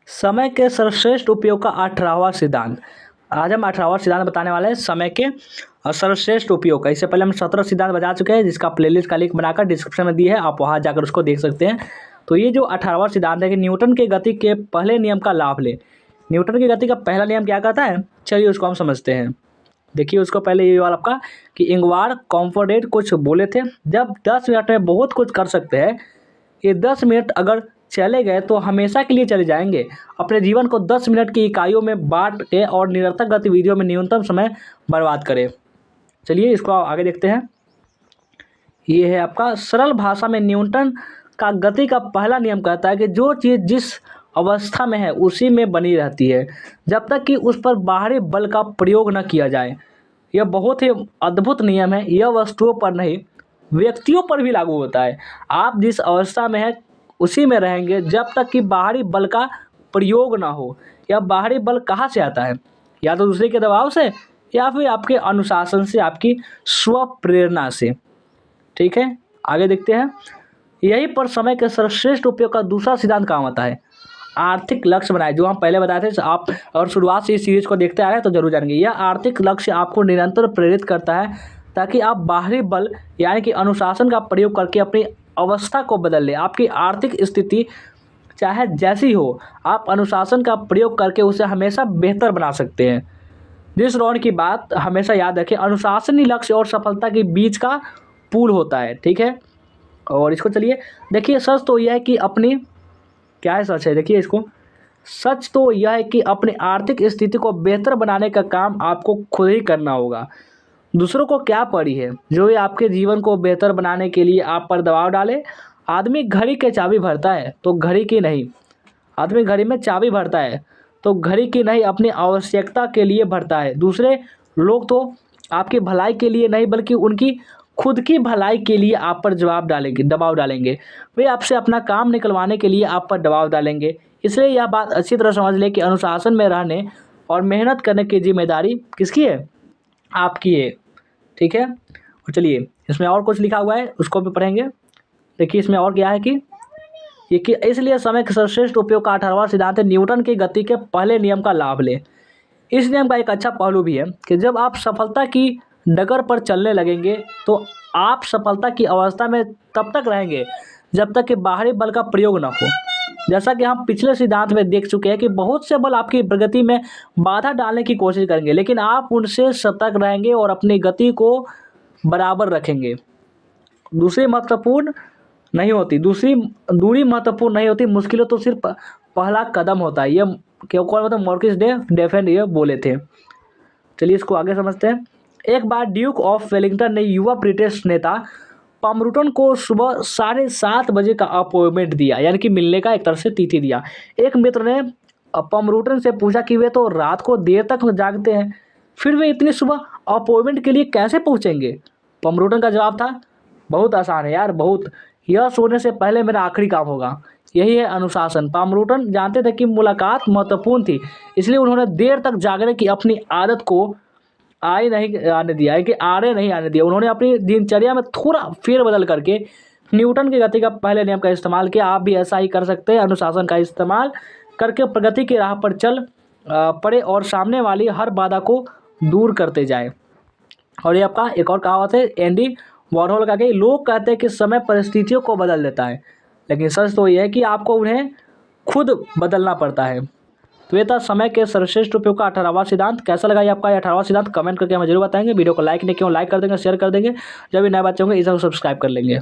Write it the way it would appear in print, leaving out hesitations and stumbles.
समय के सर्वश्रेष्ठ उपयोग का 18वां सिद्धांत। आज हम 18वां सिद्धांत बताने वाले हैं समय के सर्वश्रेष्ठ उपयोग का। इससे पहले हम 17 सिद्धांत बता चुके हैं, जिसका प्लेलिस्ट का लिंक बनाकर डिस्क्रिप्शन में दी है, आप वहाँ जाकर उसको देख सकते हैं। तो ये जो 18वां सिद्धांत है कि न्यूटन के गति के पहले नियम का लाभ ले। न्यूटन की गति का पहला नियम क्या कहता है, चलिए उसको हम समझते हैं। देखिए उसको पहले ये वाला आपका कि इंगवार कॉम्फोर्डेट कुछ बोले थे, जब 10 मिनट में बहुत कुछ कर सकते हैं, ये 10 मिनट अगर चले गए तो हमेशा के लिए चले जाएंगे। अपने जीवन को 10 मिनट की इकाइयों में बांट के और निरर्थक गतिविधियों में न्यूनतम समय बर्बाद करें। चलिए इसको आगे देखते हैं। ये है आपका सरल भाषा में न्यूटन का गति का पहला नियम कहता है कि जो चीज़ जिस अवस्था में है उसी में बनी रहती है जब तक कि उस पर बाहरी बल का प्रयोग न किया जाए। यह बहुत ही अद्भुत नियम है। यह वस्तुओं पर नहीं, व्यक्तियों पर भी लागू होता है। आप जिस अवस्था में है उसी में रहेंगे जब तक कि बाहरी बल का प्रयोग ना हो। यह बाहरी बल कहाँ से आता है, या तो दूसरे के दबाव से या फिर आपके अनुशासन से, आपकी स्व प्रेरणा से। ठीक है, आगे देखते हैं। यही पर समय के सर्वश्रेष्ठ उपयोग का दूसरा सिद्धांत काम आता है, आर्थिक लक्ष्य बनाए। जो हम पहले बताए थे, आप और शुरुआत से इस सीरीज को देखते आ रहे हैं तो जरूर जानेंगे। यह आर्थिक लक्ष्य आपको निरंतर प्रेरित करता है ताकि आप बाहरी बल यानी कि अनुशासन का प्रयोग करके अपनी अवस्था को बदल ले। आपकी आर्थिक स्थिति चाहे जैसी हो, आप अनुशासन का प्रयोग करके उसे हमेशा बेहतर बना सकते हैं। जिस रॉड की बात हमेशा याद रखें, अनुशासनी लक्ष्य और सफलता के बीच का पुल होता है। ठीक है, और इसको चलिए देखिए। सच तो यह है कि अपनी क्या है, सच है, देखिए इसको। सच तो यह है कि अपनी आर्थिक स्थिति को बेहतर बनाने का काम आपको खुद ही करना होगा। दूसरों को क्या पड़ी है जो ये आपके जीवन को बेहतर बनाने के लिए आप पर दबाव डाले। आदमी घड़ी के चाबी भरता है तो घड़ी की नहीं, आदमी घड़ी में चाबी भरता है तो घड़ी की नहीं, अपनी आवश्यकता के लिए भरता है। दूसरे लोग तो आपकी भलाई के लिए नहीं बल्कि उनकी खुद की भलाई के लिए आप पर दबाव डालेंगे। वे आपसे अपना काम निकलवाने के लिए आप पर दबाव डालेंगे। इसलिए यह बात अच्छी तरह समझ लें कि अनुशासन में रहने और मेहनत करने की जिम्मेदारी किसकी है, आपकी है। ठीक है, और चलिए इसमें और कुछ लिखा हुआ है, उसको भी पढ़ेंगे। देखिए इसमें और क्या है कि इसलिए समय के सर्वश्रेष्ठ उपयोग का 18वां सिद्धांत है, न्यूटन की गति के पहले नियम का लाभ ले। इस नियम का एक अच्छा पहलू भी है कि जब आप सफलता की डगर पर चलने लगेंगे तो आप सफलता की अवस्था में तब तक रहेंगे जब तक कि बाहरी बल का प्रयोग ना हो। जैसा कि हम पिछले सिद्धांत में देख चुके हैं कि बहुत से बल आपकी प्रगति में बाधा डालने की कोशिश करेंगे, लेकिन आप उनसे सतर्क रहेंगे और अपनी गति को बराबर रखेंगे। दूरी महत्वपूर्ण नहीं होती, मुश्किल तो सिर्फ पहला कदम होता है। ये कौन मतलब मॉर्किस डे डेफेंड ये बोले थे। चलिए इसको आगे समझते हैं। एक बार ड्यूक ऑफ वेलिंगटन ने युवा ब्रिटिश नेता पम्बर्टन को सुबह 7:30 बजे का अपॉइंटमेंट दिया, यानी कि मिलने का एक तरह से तिथि दिया। एक मित्र ने पम्बर्टन से पूछा कि वे तो रात को देर तक जागते हैं, फिर वे इतनी सुबह अपॉइंटमेंट के लिए कैसे पहुंचेंगे। पम्बर्टन का जवाब था, बहुत आसान है यार, बहुत। यह सोने से पहले मेरा आखिरी काम होगा। यही है अनुशासन। पम्बर्टन जानते थे कि मुलाकात महत्वपूर्ण थी, इसलिए उन्होंने देर तक जागने की अपनी आदत को आड़े नहीं आने दिया। उन्होंने अपनी दिनचर्या में थोड़ा फेरबदल करके न्यूटन की गति का पहले नियम का इस्तेमाल किया। आप भी ऐसा ही कर सकते हैं, अनुशासन का इस्तेमाल करके प्रगति की राह पर चल पड़े और सामने वाली हर बाधा को दूर करते जाए। और ये आपका एक और कहावत है एंडी वॉरहोल का कि लोग कहते हैं कि समय परिस्थितियों को बदल देता है, लेकिन सच तो ये है कि आपको उन्हें खुद बदलना पड़ता है। तो ये था समय के सर्वश्रेष्ठ उपयोग का 18वां सिद्धांत। कैसा लगा ये आपका 18वां सिद्धांत, कमेंट करके हमें जरूर बताएंगे। वीडियो को लाइक नहीं किया लाइक कर देंगे, शेयर कर देंगे। जब भी नए बच्चे होंगे इसे सब्सक्राइब कर लेंगे।